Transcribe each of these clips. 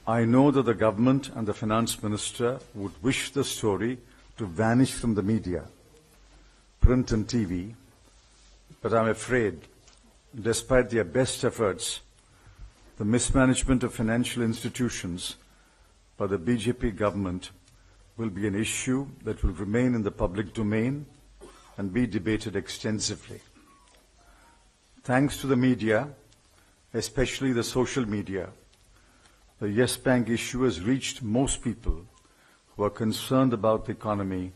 I know that the government and the finance minister would wish the story to vanish from the media, print and TV, but I'm afraid, despite their best efforts, the mismanagement of financial institutions by the BJP government will be an issue that will remain in the public domain and be debated extensively. Thanks to the media, especially the social media, the Yes Bank issue has reached most people who are concerned about the economy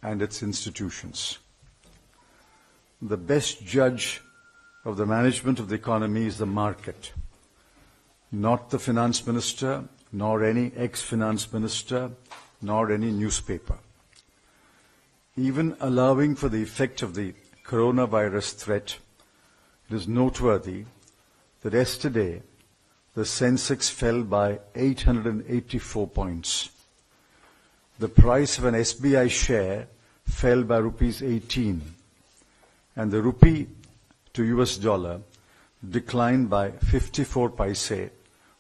and its institutions. The best judge of the management of the economy is the market, not the finance minister, nor any ex-finance minister, nor any newspaper. Even allowing for the effect of the coronavirus threat, it is noteworthy that yesterday the Sensex fell by 884 points. The price of an SBI share fell by rupees 18, and the rupee to US dollar declined by 54 paise,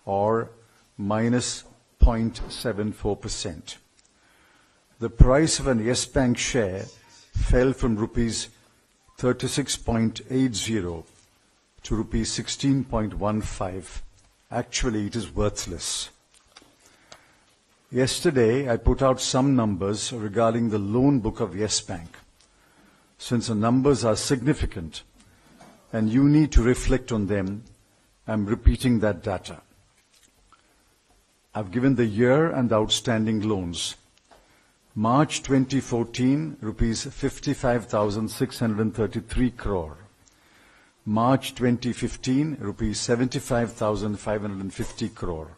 or minus 0.74%. The price of an Yes Bank share fell from rupees 36.80 to rupees 16.15. Actually, it is worthless. Yesterday, I put out some numbers regarding the loan book of Yes Bank. Since the numbers are significant and you need to reflect on them, I'm repeating that data. I've given the year and the outstanding loans. March 2014, rupees 55,633 crore. March 2015, rupees 75,550 crore.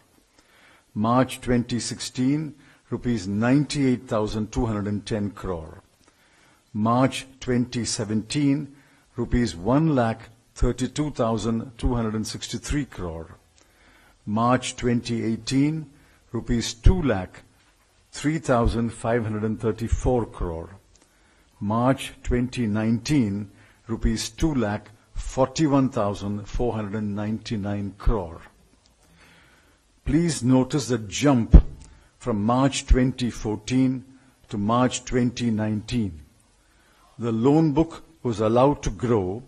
March 2016, rupees 98,210 crore. March 2017, rupees 1,32,263 crore. March 2018, rupees 2,03,534 crore. March 2019, rupees 2,41,499 crore. Please notice the jump from March 2014 to March 2019. The loan book was allowed to grow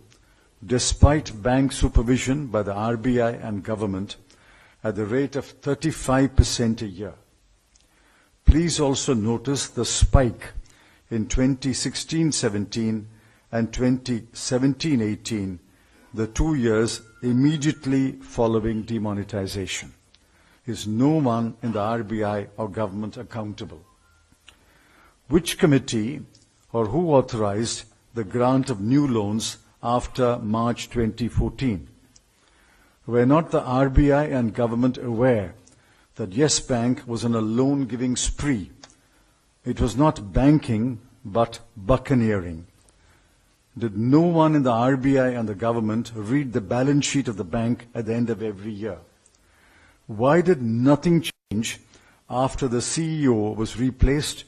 despite bank supervision by the RBI and government at the rate of 35% a year. Please also notice the spike in 2016-17 and 2017-18, the 2 years immediately following demonetization. Is no one in the RBI or government accountable? Which committee or who authorized the grant of new loans after March 2014? Were not the RBI and government aware that Yes Bank was on a loan-giving spree? It was not banking, but buccaneering. Did no one in the RBI and the government read the balance sheet of the bank at the end of every year? Why did nothing change after the CEO was replaced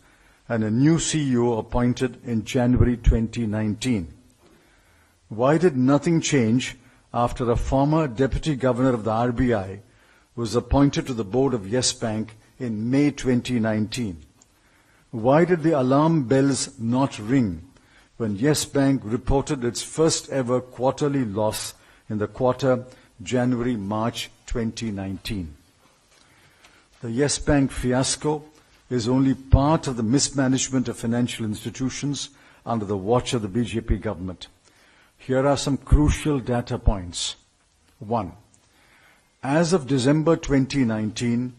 and a new CEO appointed in January 2019? Why did nothing change after a former deputy governor of the RBI was appointed to the board of Yes Bank in May 2019? Why did the alarm bells not ring when Yes Bank reported its first ever quarterly loss in the quarter January-March 2019? The Yes Bank fiasco is only part of the mismanagement of financial institutions under the watch of the BJP government. Here are some crucial data points. 1. As of December 2019,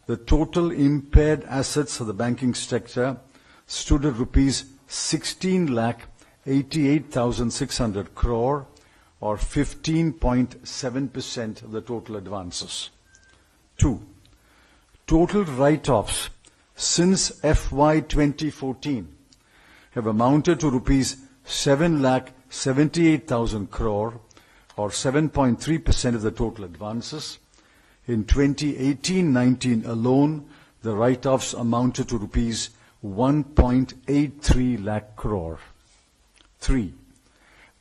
the total impaired assets of the banking sector stood at rupees 16,88,600 crore, or 15.7% of the total advances. 2. Total write-offs since FY 2014 have amounted to rupees 7,78,000 crore, or 7.3% of the total advances. In 2018-19 alone, the write-offs amounted to rupees 1.83 lakh crore. 3.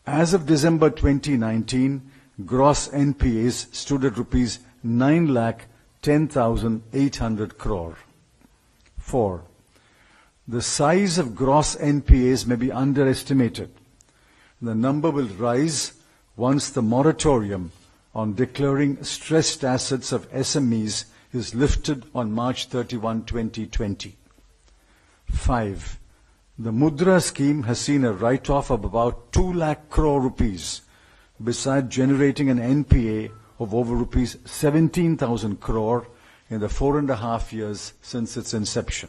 As of December 2019, gross NPAs stood at rupees 9,10,000 10,800 crore. 4. The size of gross NPAs may be underestimated. The number will rise once the moratorium on declaring stressed assets of SMEs is lifted on March 31, 2020. 5. The Mudra scheme has seen a write-off of about 2 lakh crore rupees, besides generating an NPA of over rupees 17,000 crore in the 4.5 years since its inception.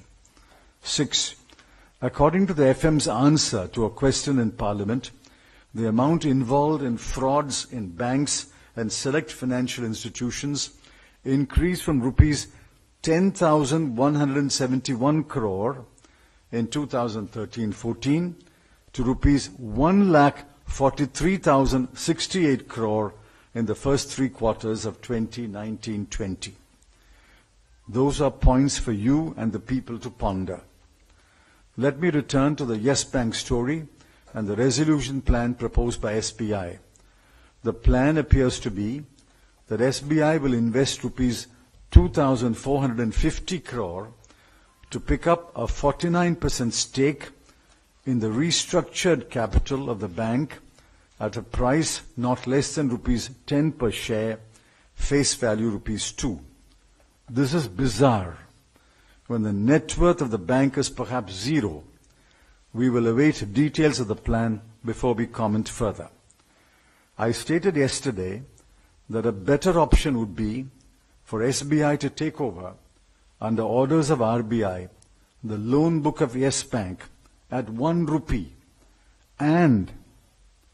6. According to the FM's answer to a question in Parliament, the amount involved in frauds in banks and select financial institutions increased from rupees 10,171 crore in 2013-14 to rupees 1,43,068 crore in the first 3 quarters of 2019-20. Those are points for you and the people to ponder. Let me return to the Yes Bank story and the resolution plan proposed by SBI. The plan appears to be that SBI will invest rupees 2,450 crore to pick up a 49% stake in the restructured capital of the bank at a price not less than rupees 10 per share, face value rupees 2. This is bizarre. When the net worth of the bank is perhaps zero, we will await details of the plan before we comment further. I stated yesterday that a better option would be for SBI to take over, under orders of RBI, the loan book of Yes Bank at 1 rupee and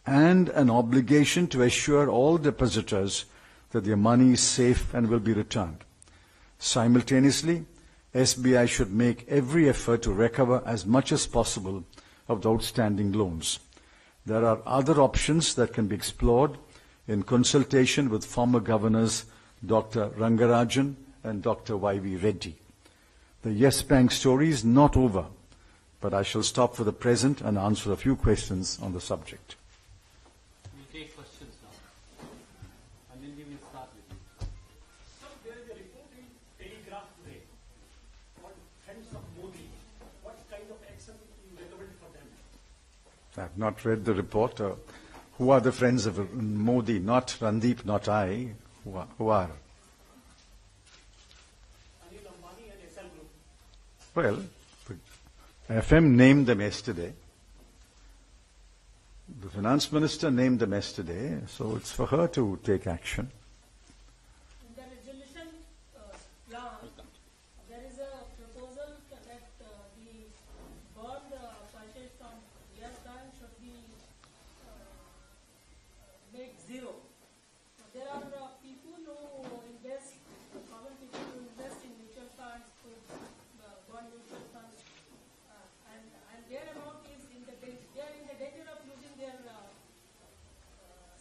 an obligation to assure all depositors that their money is safe and will be returned. Simultaneously, SBI should make every effort to recover as much as possible of the outstanding loans. There are other options that can be explored in consultation with former governors Dr. Rangarajan and Dr. Y.V. Reddy. The Yes Bank story is not over, but I shall stop for the present and answer a few questions on the subject. We'll take questions now. And then we will start with you. Sir, there is a report in Telegraph today on friends of Modi. What kind of action you recommend for them? I have not read the report. Who are the friends of Modi? Not Randeep, not I. Who are? Anil Ambani and SL Group. Well, the FM named them yesterday. The finance minister named them yesterday, so it's for her to take action. In the resolution plan, there is a proposal that the bond purchase from Yes Bank should be made zero. There are people who invest, common people who invest in mutual funds, bond mutual funds, and their amount is in the they are in the danger of losing their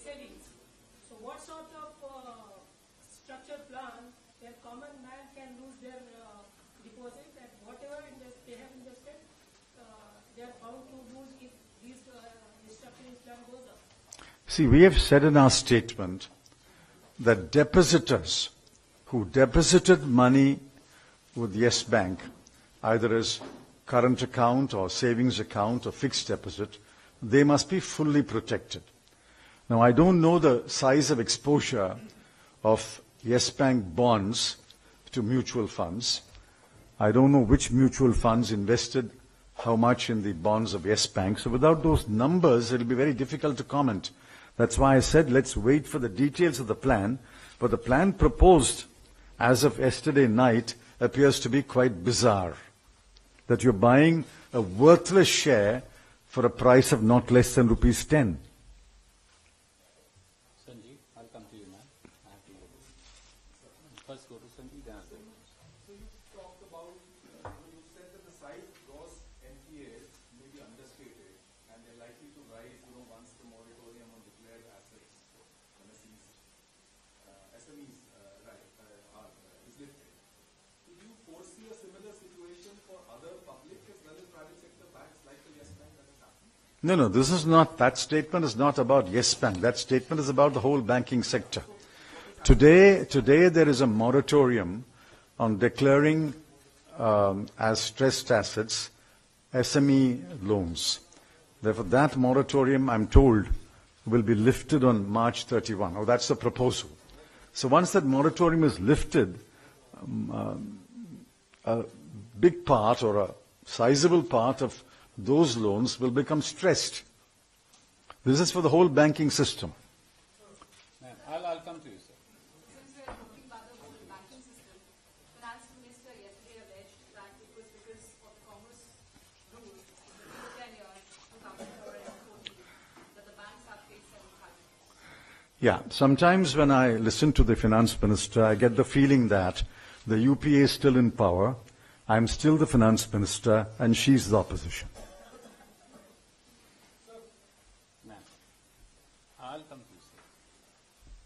savings. So what sort of structured plan where common man can lose their deposit and whatever they have invested, they are bound to lose if this restructuring plan goes up? See, we have said in our statement that depositors who deposited money with Yes Bank, either as current account or savings account or fixed deposit, they must be fully protected. Now, I don't know the size of exposure of Yes Bank bonds to mutual funds. I don't know which mutual funds invested how much in the bonds of Yes Bank. So without those numbers, it will be very difficult to comment. That's why I said let's wait for the details of the plan. But the plan proposed as of yesterday night appears to be quite bizarre. That you're buying a worthless share for a price of not less than rupees 10. Sanjeev, I'll come to you, man. I have to go. First go to Sanjeev, then I'll go. So you talked about, you said that the size of gross NPAs may be understated and they're likely to rise, once the moratorium on declared assets, SMEs, is lifted. Do you foresee a similar situation for other public as well as private sector banks like the Yes Bank that has happened? No, this is not, that statement is not about Yes Bank. That statement is about the whole banking sector. Today there is a moratorium on declaring as stressed assets SME loans. Therefore, that moratorium, I'm told, will be lifted on March 31. Oh, that's the proposal. So once that moratorium is lifted, a big part or a sizable part of those loans will become stressed. This is for the whole banking system. Ma'am, I'll come to you, sir. Since we are talking about the whole banking system, Finance Minister yesterday alleged that it was because of the Commerce rules in the tenure 2014 that the banks have faced some cuts. Yeah, sometimes when I listen to the finance minister, I get the feeling that the UPA is still in power, I'm still the finance minister, and she's the opposition. Ma'am, I'll come to you, sir.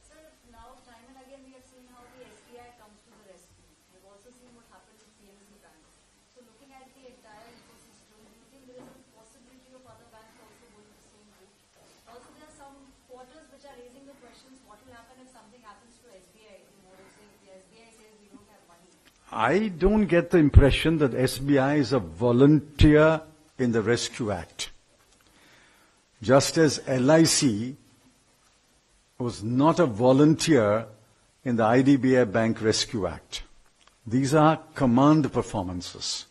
Sir, now time and again we have seen how the SBI comes to the rescue. We've also seen what happened with PNC Bank. So looking at the entire ecosystem, do you think there is a possibility of other banks also going the same route? Also, there are some quarters which are raising the questions, what will happen if something happens to SBI tomorrow? Say the SBI says we don't have money. I don't get the impression that SBI is a volunteer in the Rescue Act. Just as LIC was not a volunteer in the IDBI Bank Rescue Act. These are command performances.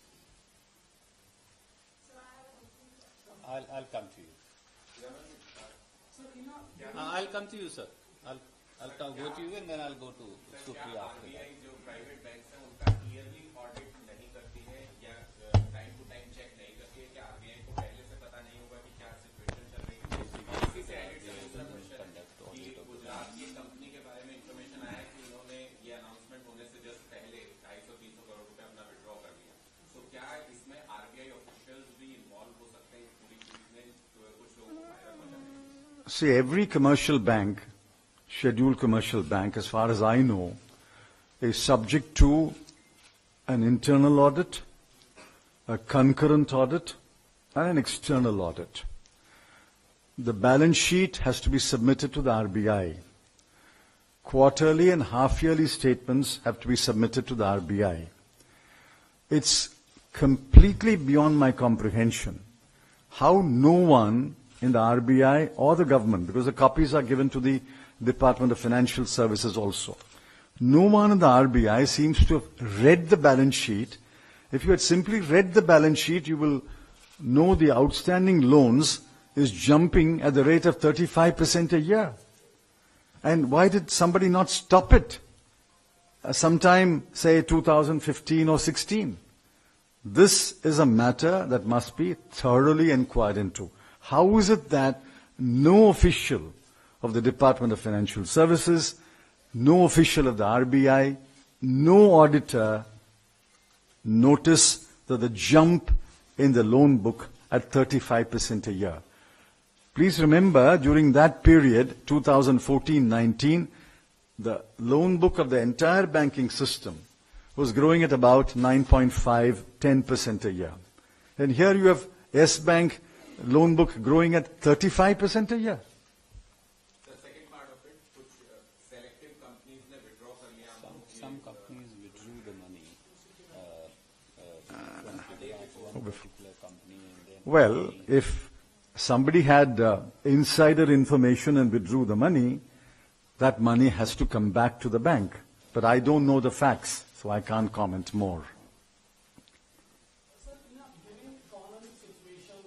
I'll come to you. I'll come to you, sir. I'll go to you and then I'll go to Supriya after that. जो private banks हैं उनका yearly audit नहीं करती है या time to time check नहीं करती है, क्या आरबीआई को पहले से पता नहीं होगा कि क्या सिचुएशन चल रही है? इसी से एडेड दूसरा क्वेश्चन कि गुजरात की कंपनी के बारे में इंफॉर्मेशन आया कि उन्होंने ये अनाउंसमेंट होने से जस्ट पहले 250-300 करोड़ रुपए अपना विड्रॉ कर लिया. तो क्या इसमें आरबीआई ऑफिशियल्स भी इन्वॉल्व हो सकते हैं इस पूरी चीज में? कुछ लोगों को वायरल हो जाए. See, every commercial bank, scheduled commercial bank, as far as I know, is subject to an internal audit, a concurrent audit, and an external audit. The balance sheet has to be submitted to the RBI. Quarterly and half-yearly statements have to be submitted to the RBI. It's completely beyond my comprehension how no one in the RBI or the government, because the copies are given to the Department of Financial Services also. No one in the RBI seems to have read the balance sheet. If you had simply read the balance sheet, you will know the outstanding loans is jumping at the rate of 35% a year. And why did somebody not stop it? Sometime, say, 2015 or 16. This is a matter that must be thoroughly inquired into. How is it that no official of the Department of Financial Services, no official of the RBI, no auditor notice that the jump in the loan book at 35% a year? Please remember, during that period, 2014-19, the loan book of the entire banking system was growing at about 9.5, 10% a year. And here you have S-Bank loan book growing at 35% a year. The second part of it, कुछ selective companies ने withdraw कर लिया. Some companies withdrew the money from one particular company and then Well, if somebody had insider information and withdrew the money, that money has to come back to the bank. But I don't know the facts, so I can't comment more. Sir, in a given economic situation,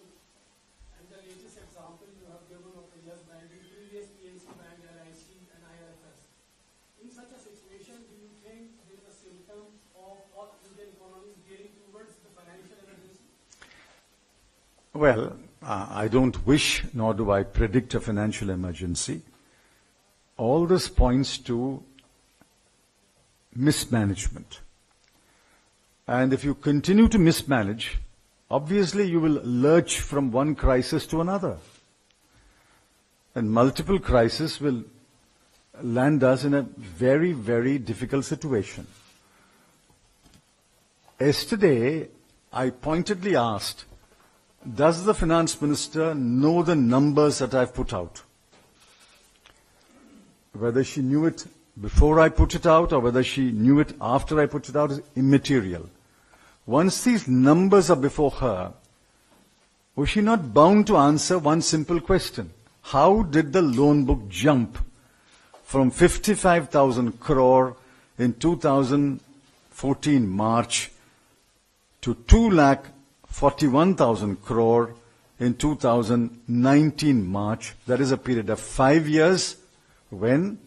and the latest example you have given of the Yes Bank, the previous PNC Bank, LIC, and IRFS, in such a situation, do you think there is a symptom of all Indian economies gearing towards the financial emergency? Well, I don't wish nor do I predict a financial emergency. All this points to mismanagement. And if you continue to mismanage, obviously you will lurch from one crisis to another. And multiple crises will land us in a very, very difficult situation. Yesterday, I pointedly asked, does the finance minister know the numbers that I've put out? Whether she knew it before I put it out or whether she knew it after I put it out is immaterial. Once these numbers are before her, was she not bound to answer one simple question? How did the loan book jump from 55,000 crore in 2014 March to 2,41,000 crore in 2019 March? That is a period of 5 years when,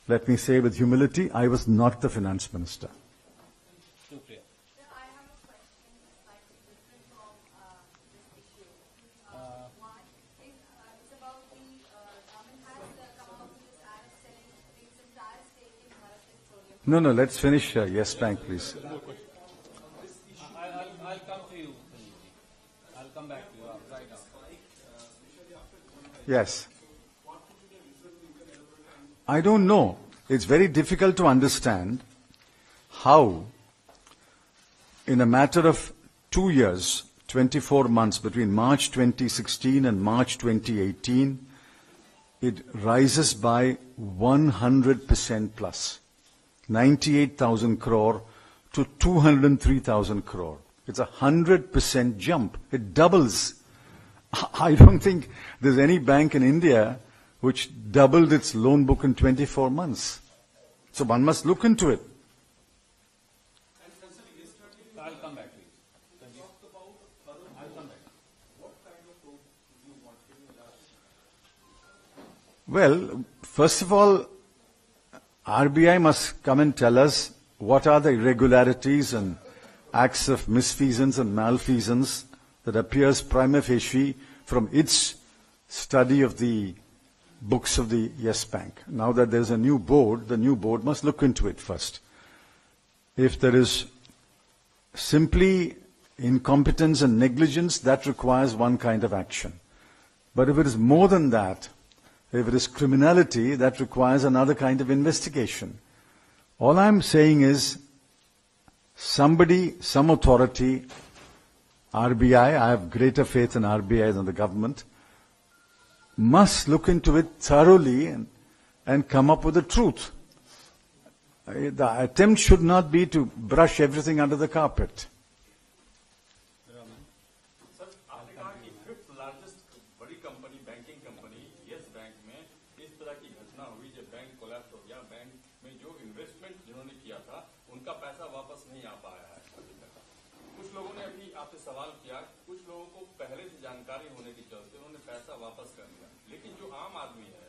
let me say with humility, I was not the finance minister. Supriya. I have a question slightly different from this issue. One is it's about the government has come out with this ad of selling its entire stake in Bharat Petroleum. No, let's finish. Yes, Bank, please. I'll come to you. I'll come back to you right now. Yes. I don't know. It's very difficult to understand how, in a matter of 2 years, 24 months between March 2016 and March 2018, it rises by 100% plus. 98,000 crore to 203,000 crore. It's 100% jump. It doubles. I don't think there's any bank in India which doubled its loan book in 24 months. So one must look into it. I'll come back to you. I'll come back. Well, first of all, RBI must come and tell us what are the irregularities and acts of misfeasance and malfeasance that appears prima facie from its study of the books of the Yes Bank. Now that there's a new board, the new board must look into it first. If there is simply incompetence and negligence, that requires one kind of action. But if it is more than that, if it is criminality, that requires another kind of investigation. All I'm saying is, somebody, some authority, RBI, I have greater faith in RBI than the government, must look into it thoroughly and come up with the truth. The attempt should not be to brush everything under the carpet. Sir आपने कहा कि fifth largest बड़ी company banking company yes bank में इस तरह की घटना हुई जब बैंक कोलैप्स हो गया, बैंक में जो इन्वेस्टमेंट जिन्होंने किया था उनका पैसा वापस नहीं आ पाया है अभी तक। कुछ लोगों ने अभी आपसे सवाल किया, कुछ लोगों को पहले से जानकारी होने के चलते उन्होंने पैसा वापस कर दिया, लेकिन जो आम आदमी है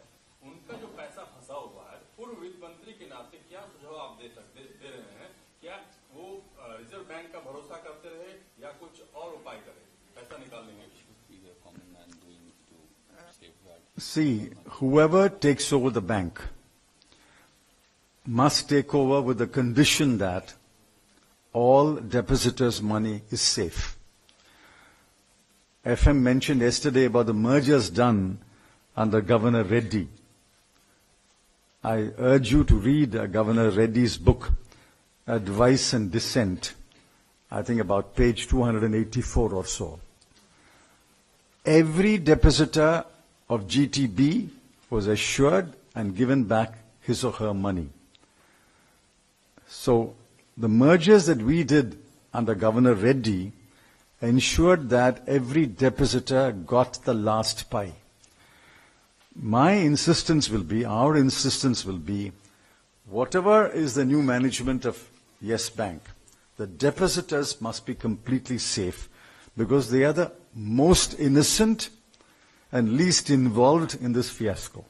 उनका जो पैसा फंसा हुआ है, पूर्व वित्त मंत्री के नाते क्या सुझाव आप दे रहे हैं? क्या वो रिजर्व बैंक का भरोसा करते रहे या कुछ और उपाय करें पैसा निकालने में? See, whoever takes over the bank must take over with the condition that all depositors' money is safe. FM mentioned yesterday about the mergers done under Governor Reddy. I urge you to read Governor Reddy's book, Advice and Dissent, I think about page 284 or so. Every depositor of GTB was assured and given back his or her money. So the mergers that we did under Governor Reddy ensured that every depositor got the last pie. My insistence will be, our insistence will be, whatever is the new management of Yes Bank, the depositors must be completely safe because they are the most innocent and least involved in this fiasco.